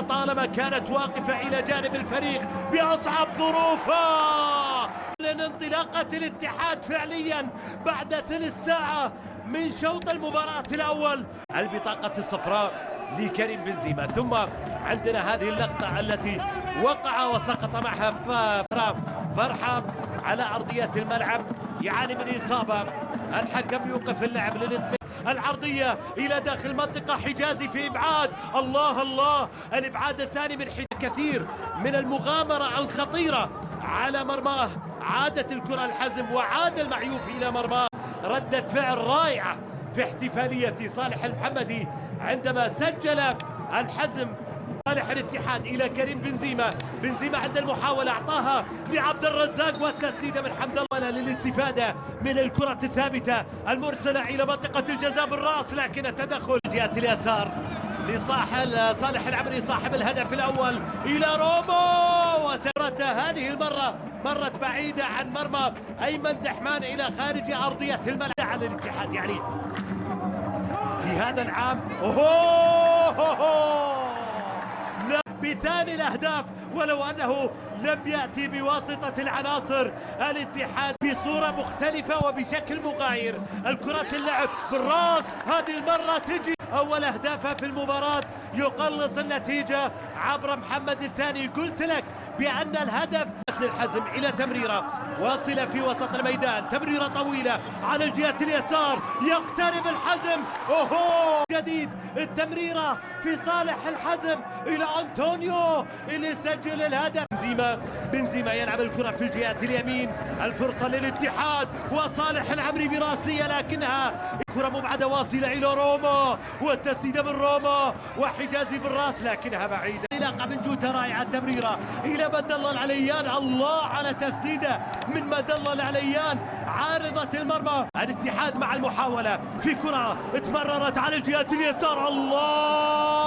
طالما كانت واقفة إلى جانب الفريق بأصعب ظروفه. لأن انطلاقة الاتحاد فعليا بعد ثلث ساعة من شوط المباراة الأول. البطاقة الصفراء لكريم بنزيما، ثم عندنا هذه اللقطة التي وقع وسقط معها فرحة على أرضية الملعب، يعاني من إصابة. الحكم يوقف اللعب للإطمئنان. العرضية إلى داخل منطقة، حجازي في إبعاد، الله الله، الإبعاد الثاني من كثير من المغامرة الخطيرة على مرماه. عادت الكرة الحزم وعاد المعيوف إلى مرماه. ردة فعل رائعة في احتفالية صالح المحمدي عندما سجل الحزم. صالح الاتحاد إلى كريم بنزيما، بنزيما عند المحاولة أعطاها لعبد الرزاق والتسديدة من حمد الله للاستفادة من الكرة الثابتة المرسلة إلى منطقة الجزاء بالرأس، لكن التدخل جهة اليسار لصالح العمري صاحب الهدف الأول إلى رومو، وترت هذه المرة مرت بعيدة عن مرمى أيمن دحمان إلى خارج أرضية الملعب. على الاتحاد يعني في هذا العام بثاني الأهداف، ولو أنه لم يأتي بواسطة العناصر. الاتحاد بصورة مختلفة وبشكل مغاير. الكرة اللعب بالراس هذه المرة تجي أول أهدافها في المباراة، يقلص النتيجة عبر محمد الثاني. قلت لك بأن الهدف للحزم إلى تمريرة واصلة في وسط الميدان، تمريرة طويلة على الجهة اليسار، يقترب الحزم، أوهو جديد، التمريرة في صالح الحزم إلى أنطونيو اللي سجل الهدف. بنزيما يلعب الكرة في الجهة اليمين، الفرصة للاتحاد وصالح العمري براسية، لكنها كرة مبعدة واصلة إلى روما، والتسديدة من روما وحجازي بالراس لكنها بعيدة. علاقة من جوتا رائعة، التمريرة إلى مدلل العليان، الله على تسديدة من مدلل العليان عارضة المرمى. الاتحاد مع المحاولة في كرة اتمررت على الجهة اليسار، الله